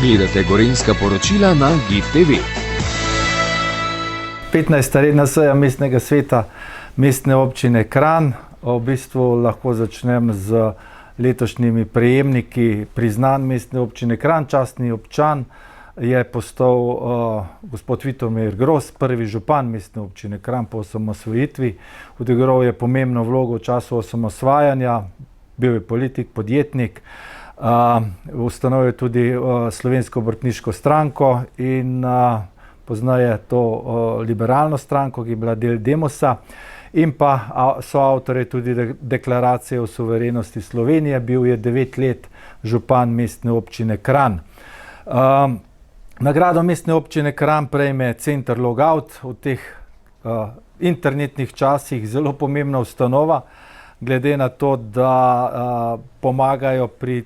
Gledate Gorenjska poročila na GIF TV. 15. redna seja mestnega sveta mestne občine Kranj. V bistvu lahko začnem z letošnjimi prejemniki priznanj mestne občine Kranj. Častni občan je postal gospod Vitomir Gros, prvi župan mestne občine Kranj po osamosvojitvi. Odigral je pomembno vlogo v času osamosvajanja, bil je politik, podjetnik. Ustanovil je tudi Slovensko obrtniško stranko in poznaje to liberalno stranko, ki je bila del Demosa, in pa soavtor je tudi deklaracije o suverenosti Slovenije. Bil je 9 let župan mestne občine Kranj. Nagrado mestne občine Kranj prejme Center Logout. V teh internetnih časih zelo pomembna ustanova, glede na to, da pomagajo pri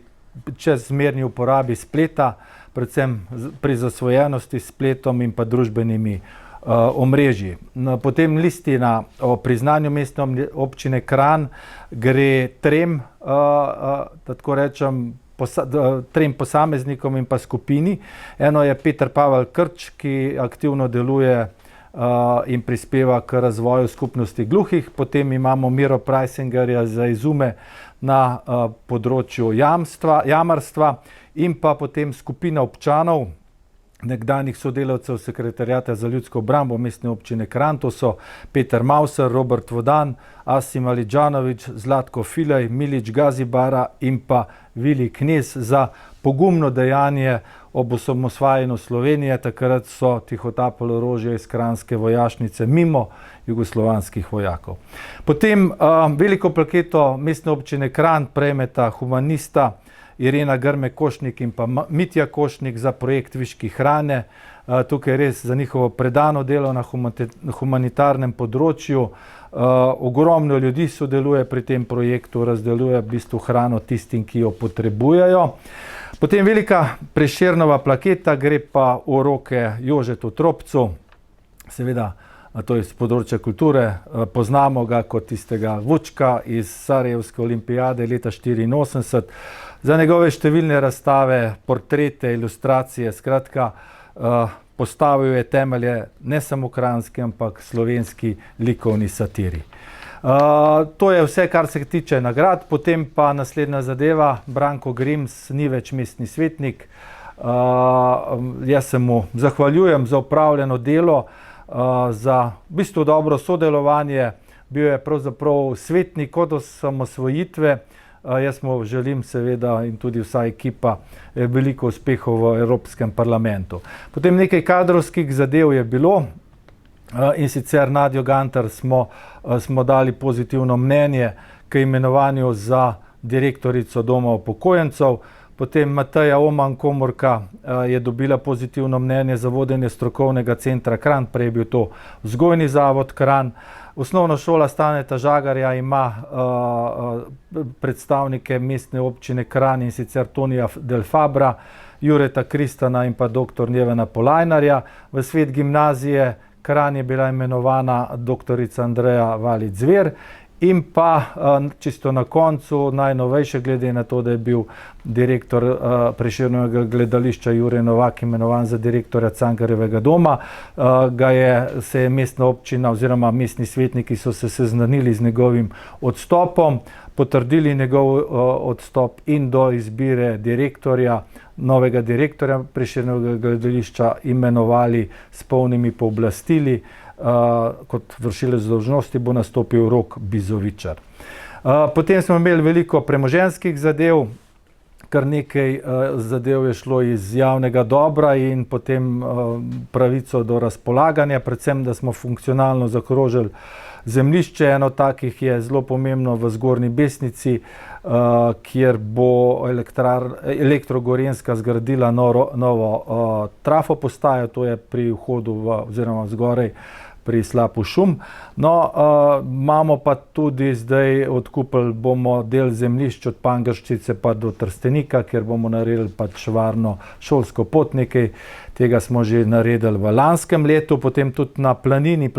čezmerni uporabi spleta, predvsem pri zasvojenosti s spletom in pa družbenimi omrežji. Potem listina o priznanju mestne občine Kranj gre trem posameznikom in pa skupini. Eno je Peter Pavel Krč, ki aktivno deluje in prispeva k razvoju skupnosti gluhih. Potem imamo Miro Preisingerja za izume na področju jamarstva in pa potem skupina občanov, nekdanjih sodelavcev sekretariata za ljudsko obrambo mestne občine Kranj. To so Peter Mauser, Robert Vodan, Asim Alidžanovič, Zlatko Filej, Milič Gazibara in pa Vili Knez za pogumno dejanje ob osamosvajanju Slovenije. Takrat so tihotapili orožje iz kranjske vojašnice mimo jugoslovanskih vojakov. Potem veliko plaketo mestne občine Kranj prejmeta humanista Irena Grme Košnik in pa Mitja Košnik za projekt Viški hrane. Tukaj res za njihovo predano delo na humanitarnem področju. Ogromno ljudi sodeluje pri tem projektu, razdeljuje v bistvu hrano tistim, ki jo potrebujejo. Potem velika Prešernova plaketa gre pa v roke Jožetu Tropcu. Seveda, to je z področja kulture, poznamo ga kot tistega Vučka iz Sarajevske olimpijade leta 1984. Za njegove številne razstave, portrete, ilustracije, skratka, postavil je temelje ne samo kranjski, ampak slovenski likovni satiri. To je vse, kar se tiče nagrad. Potem pa naslednja zadeva, Branko Grims ni več mestni svetnik. Jaz se mu zahvaljujem za opravljeno delo, za v bistvu dobro sodelovanje. Bil je pravzaprav svetnik od osamosvojitve. Jaz mu želim seveda in tudi vsa ekipa veliko uspehov v Evropskem parlamentu. Potem nekaj kadrovskih zadev je bilo, in sicer Nadjo Gantar smo dali pozitivno mnenje k imenovanju za direktorico Doma upokojencev. Potem Mateja Oman Komorka je dobila pozitivno mnenje za vodenje strokovnega centra Kranj, prej je bil to vzgojni zavod Kranj. Osnovna šola Staneta Žagarja ima predstavnike mestne občine Kranj, in sicer Tonija Del Fabra, Jureta Kristana in pa dr. Nevena Polajnarja. V svet gimnazije Kranj je bila imenovana doktorica Andreja Valič Zver. In pa čisto na koncu, najnovejše, glede na to, da je bil direktor Prešernovega gledališča Jure Novak imenovan za direktorja Cankarjevega doma, se je mestna občina oziroma mestni svetniki so se seznanili z njegovim odstopom, potrdili njegov odstop in do izbire novega direktorja Prešernovega gledališča imenovali s polnimi pooblastili. Kot vršilec dolžnosti bo nastopil Rok Bizovičar. Potem smo imeli veliko premoženjskih zadev, kar nekaj zadev je šlo iz javnega dobra in potem pravico do razpolaganja, predvsem, da smo funkcionalno zakrožili zemljišče. Eno takih je zelo pomembno v Zgornji Besnici, kjer bo Elektro Gorenjska zgradila novo trafo postajo, to je pri vhodu oziroma zgoraj pri Slapu šum. No, imamo pa tudi zdaj odkupili bomo del zemljišč od Pangrščice pa do Trstenika, kjer bomo naredili pač varno šolsko pot. Nekaj tega smo že naredili v lanskem letu. Potem tudi na Planini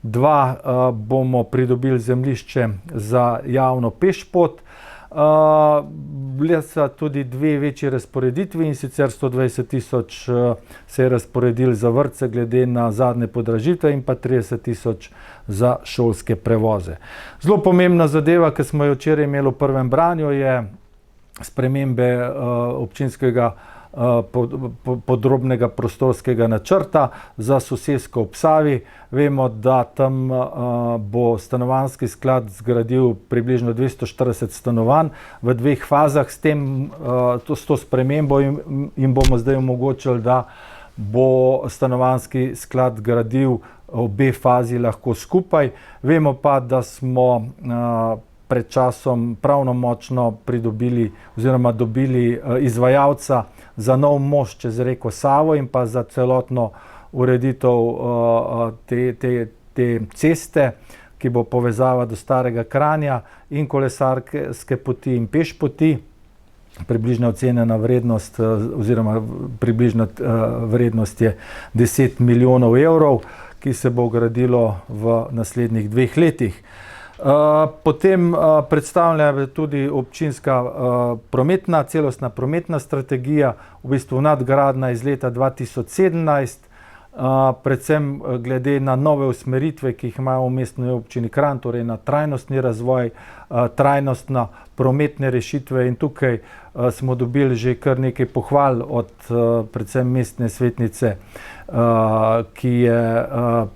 2 bomo pridobili zemljišče za javno pešpot. Bile so tudi dve večji razporeditvi, in sicer 120 000 se je razporedil za vrtce glede na zadnje podražitve in pa 30 000 za šolske prevoze. Zelo pomembna zadeva, ki smo jo včeraj imeli v prvem branju, je spremembe občinskega podrobnega prostorskega načrta za sosesko ob Savi. Vemo, da tam bo stanovanjski sklad zgradil približno 240 stanovanj v dveh fazah. S to spremembo jim bomo zdaj omogočili, da bo stanovanjski sklad gradil obe fazi lahko skupaj. Vemo pa, da smo pred časom pravnomočno pridobili oziroma dobili izvajalca za nov most čez reko Savo in pa za celotno ureditev te ceste, ki bo povezava do Starega Kranja in kolesarske poti in peš poti. Približna ocenjena vrednost oziroma približna vrednost je 10 milijonov evrov, ki se bo gradilo v naslednjih 2 letih. Potem predstavlja tudi občinska celostna prometna strategija, v bistvu nadgradnja iz leta 2017, predvsem glede na nove usmeritve, ki jih imajo v Mestni občini Kranj, torej na trajnostni razvoj, trajnostno prometne rešitve, in tukaj smo dobili že kar nekaj pohval od predvsem mestne svetnice, ki je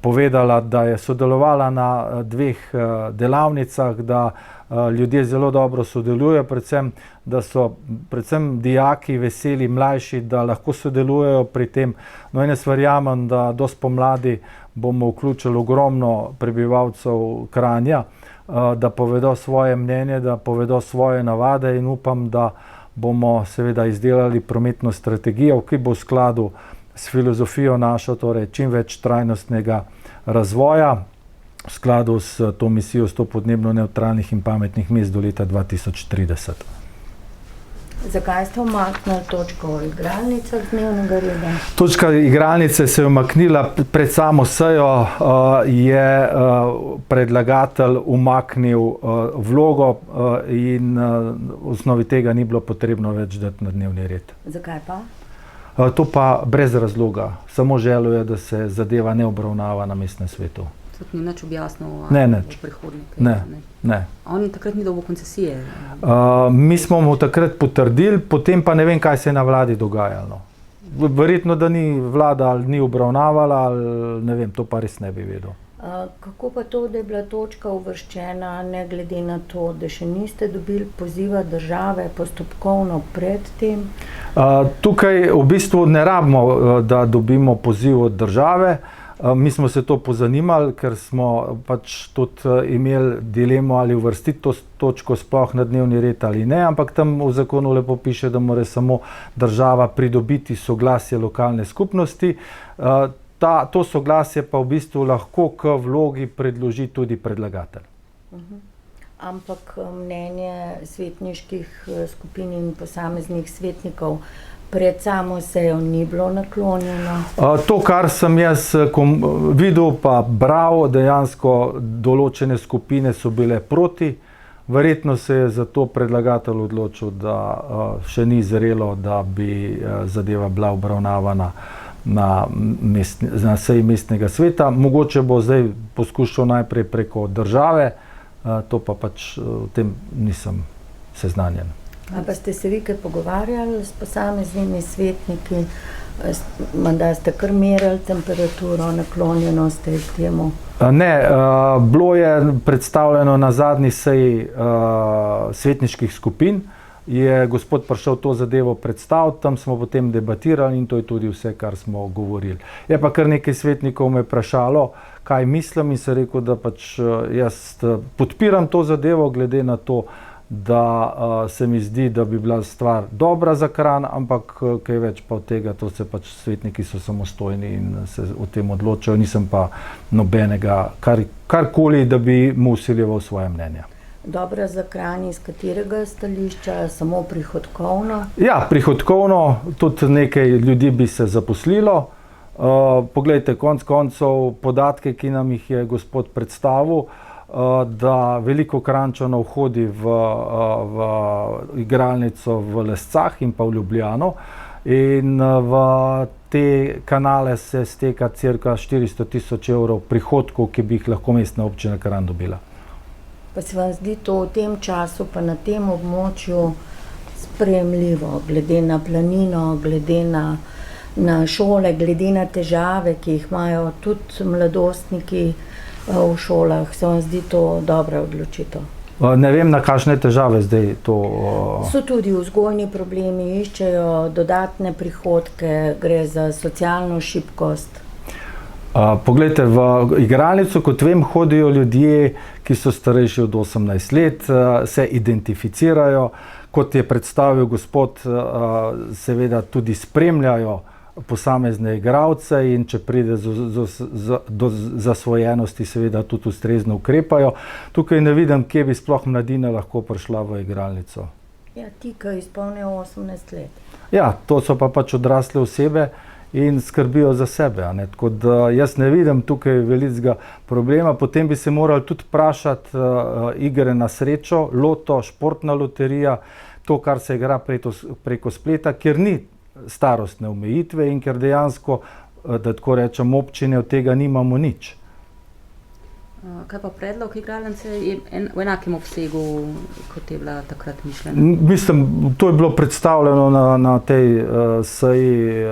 povedala, da je sodelovala na 2 delavnicah, da ljudje zelo dobro sodelujejo, predvsem, da so predvsem dijaki veseli, mlajši, da lahko sodelujejo pri tem. No, in jaz verjamem, da do spomladi bomo vključili ogromno prebivalcev Kranja, da povedo svoje mnenje, da povedo svoje navade, in upam, da bomo seveda izdelali prometno strategijo, ki bo v skladu s filozofijo našo, torej čim več trajnostnega razvoja, v skladu s to misijo 100 podnebno nevtralnih in pametnih mest do leta 2030. Zakaj ste umaknili točko o igralnicah z dnevnega reda? Točka igralnice se je umaknila pred samo sejo, je predlagatelj umaknil vlogo in v osnovi tega ni bilo potrebno več dati na dnevni red. Zakaj pa? To pa brez razloga. Samo željo je, da se zadeva ne obravnava na mestnem svetu. Tudi ni nič objasnil v prihodnje. Ne. On takrat ni dobil koncesije? Mi smo mu takrat potrdili, potem pa ne vem, kaj se je na vladi dogajalo. Verjetno, da ni vlada ali ni obravnavala, ali ne vem, to pa res ne bi vedel. Kako pa to, da je bila točka uvrščena, ne glede na to, da še niste dobili poziva države postopkovno pred tem? Tukaj v bistvu ne rabimo, da dobimo poziv od države. Mi smo se to pozanimali, ker smo pač tudi imeli dilemo, ali uvrstiti to točko sploh na dnevni red ali ne, ampak tam v zakonu lepo piše, da mora samo država pridobiti soglasje lokalne skupnosti. To soglasje pa v bistvu lahko k vlogi predloži tudi predlagatelj. Ampak mnenje svetniških skupin in posameznih svetnikov pred samo sejo ni bilo naklonjeno? To, kar sem jaz videl pa bral, dejansko določene skupine so bile proti. Verjetno se je zato predlagatelj odločil, da še ni zrelo, da bi zadeva bila obravnavana na seji mestnega sveta. Mogoče bo zdaj poskušal najprej preko države, to pa pač o tem nisem seznanjen. Pa ste se vi kaj pogovarjali s posameznimi svetniki, da ste kar merili temperaturo, naklonjenost temu? Ne, bilo je predstavljeno na zadnji seji svetniških skupin, je gospod prišel to zadevo predstaviti, tam smo potem debatirali in to je tudi vse, kar smo govorili. Je pa kar nekaj svetnikov me vprašalo, kaj mislim, in sem rekel, da pač jaz podpiram to zadevo, glede na to, da se mi zdi, da bi bila stvar dobra za Kranj, ampak kaj več pa od tega, to se pač svetniki so samostojni in se o tem odločajo, nisem pa nobenega karkoli, da bi mu vsiljeval svoje mnenje. Dobra za Kranj iz katerega stališča, samo prihodkovno? Ja, prihodkovno, tudi nekaj ljudi bi se zaposlilo. Poglejte, konec koncev podatke, ki nam jih je gospod predstavil, da veliko Kranjčanov hodi v igralnico v Lescah in pa v Ljubljano in v te kanale se steka cirka 400 000 evrov prihodkov, ki bi jih lahko mestna občina Kranj dobila. Pa se vam zdi to v tem času, pa na tem območju sprejemljivo, glede na planino, glede na šole, glede na težave, ki jih imajo tudi mladostniki v šolah, se vam zdi to dobra odločitev? Ne vem, na kakšne težave zdaj to... So tudi vzgojni problemi, iščejo dodatne prihodke, gre za socialno šibkost. Poglejte, v igralnico, kot vem, hodijo ljudje, ki so starejši od 18 let, se identificirajo, kot je predstavil gospod, seveda tudi spremljajo posamezne igralce in če pride do zasvojenosti, seveda tudi ustrezno ukrepajo. Tukaj ne vidim, kje bi sploh mladina lahko prišla v igralnico. Ja, ti, ki izpolnijo 18 let. Ja, to so pa pač odrasle osebe in skrbijo za sebe. Tako da jaz ne vidim tukaj velikega problema. Potem bi se morali tudi vprašati igre na srečo, loto, športna loterija, to, kar se igra preko spleta, kjer ni starostne omejitve in ker dejansko, da tako rečem, občine od tega nimamo nič. Kaj pa predlog igralnice je v enakem obsegu, kot je bila takrat mišljena? Mislim, to je bilo predstavljeno na tej seji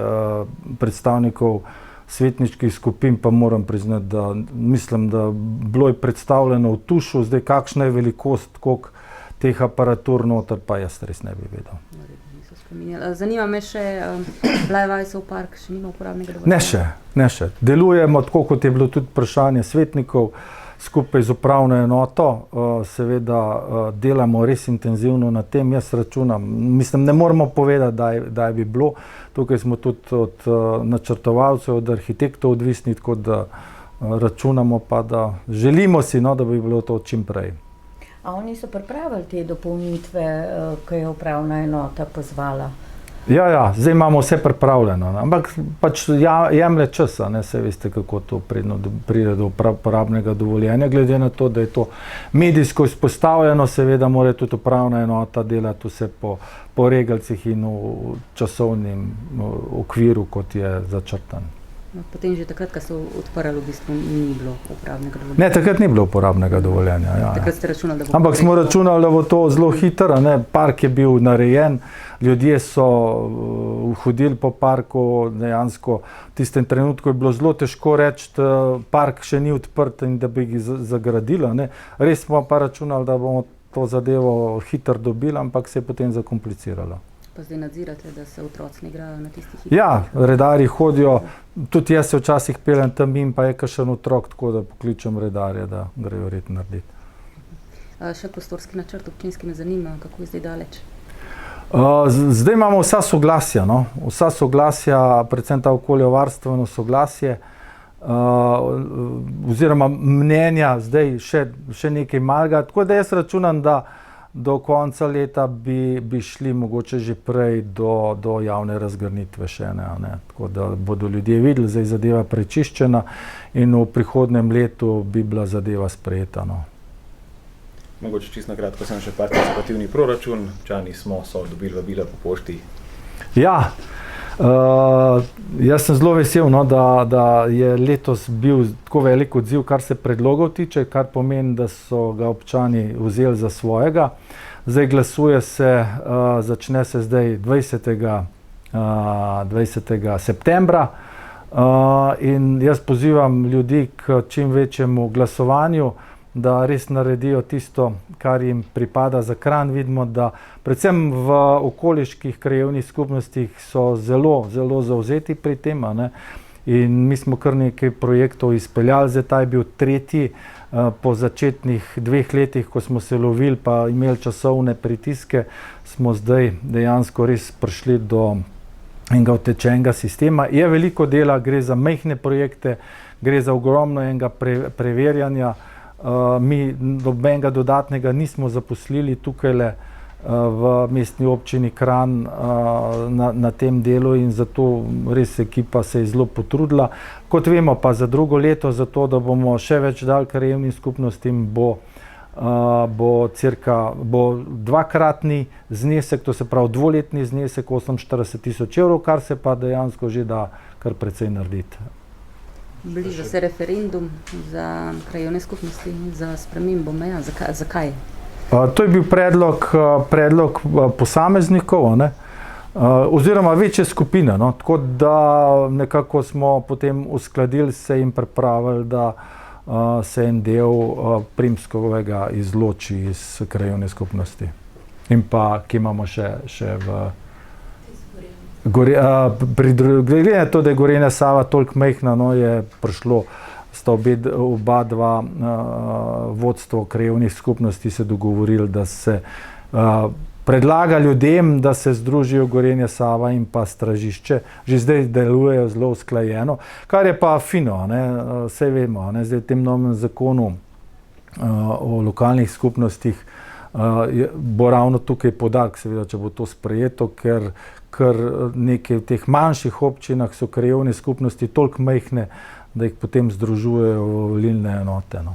predstavnikov svetniških skupin, pa moram priznati, da mislim, da bilo je predstavljeno v tušu, zdaj kakšna je velikost, koliko teh aparatur noter, pa jaz res ne bi vedel. Zanima me še, Blajvajsov park še nima uporabnega dovoljenja? Ne še. Delujemo tako, kot je bilo tudi vprašanje svetnikov, skupaj z upravno enoto, seveda delamo res intenzivno na tem, jaz računam, mislim, ne moramo povedati, da bi bilo, tukaj smo tudi od načrtovalcev, od arhitektov odvisni, tako da računamo pa, da želimo si, da bi bilo to čim prej. A oni so pripravili te dopolnitve, ki je upravna enota pozvala? Ja, zdaj imamo vse pripravljeno, ampak pač jemlje časa, saj veste, kako to pride do uporabnega dovoljenja, glede na to, da je to medijsko izpostavljeno, seveda mora tudi upravna enota delati vse po regalcih in v časovnem okviru, kot je začrtan. Potem že takrat, ko so odprli, v bistvu ni bilo uporabnega dovoljenja? Ne, takrat ni bilo uporabnega dovoljenja. Takrat ste računali, da bo... Ampak smo računali, da bo to zelo hitro, park je bil narejen, ljudje so hodili po parku, dejansko v tistem trenutku je bilo zelo težko reči, park še ni odprt in da bi ga zagradili. Res smo pa računali, da bomo to zadevo hitro dobili, ampak se je potem zakompliciralo. Pa zdaj nadzirate, da se otroci ne igrajo na tistih igrah? Ja, redarji hodijo, tudi jaz se včasih peljem tam in pa je kakšen otrok, tako da pokličem redarje, da grejo red narediti. Še prostorski načrt občinski me zanima, kako je zdaj daleč? Zdaj imamo vsa soglasja, vsa soglasja, predvsem ta okoljevarstveno soglasje, oziroma mnenja, zdaj še nekaj malega, tako da jaz računam, da do konca leta bi šli mogoče že prej do javne razgrnitve še ne. Tako da bodo ljudje videli, zdaj zadeva prečiščena in v prihodnjem letu bi bila zadeva sprejeta. Mogoče čisto na kratko, sem še participativni proračun, občani so dobili vabila po pošti. Ja, jaz sem zelo vesel, da je letos bil tako velik odziv, kar se predlogov tiče, kar pomeni, da so ga občani vzeli za svojega. Zdaj glasuje se, začne se zdaj 20. septembra in jaz pozivam ljudi k čim večjemu glasovanju, da res naredijo tisto, kar jim pripada za Kranj. Vidimo, da predvsem v okoliških krajevnih skupnostih so zelo zavzeti pri tem, in mi smo kar nekaj projektov izpeljali, zdaj ta je bil tretji po začetnih 2 letih, ko smo se lovili pa imeli časovne pritiske, smo zdaj dejansko res prišli do enega utečenega sistema. Je veliko dela, gre za majhne projekte, gre za ogromno enega preverjanja. Mi nobenega dodatnega nismo zaposlili tukajle, v mestni občini Kranj na tem delu in zato res ekipa se je zelo potrudila. Kot vemo pa za drugo leto, zato da bomo še več dali krajevnim skupnostim, bo dvakratni znesek, to se pravi dvoletni znesek 48 000 evrov, kar se pa dejansko že da kar precej narediti. Bliža se referendum za krajevne skupnosti, za spremembo meja. Zakaj? To je bil predlog posameznikov, ne? Oziroma večje skupine, no? Tako da nekako smo potem uskladili se in pripravili, da se en del Primskovega izloči iz krajevne skupnosti. In pa, ki imamo še v glede na to, da je Gorenja Sava toliko majhna, no, je prišlo, sta oba dva vodstvo krajevnih skupnosti se dogovorili, da se predlaga ljudem, da se združijo Gorenja Sava in pa Stražišče. Že zdaj delujejo zelo usklajeno, kar je pa fino, ne, saj vemo, ne, zdaj v tem novem zakonu o lokalnih skupnostih bo ravno tukaj poudarek, seveda, če bo to sprejeto, ker nekaj v teh manjših občinah so krajevne skupnosti toliko majhne, da jih potem združujejo v volilne enote, no.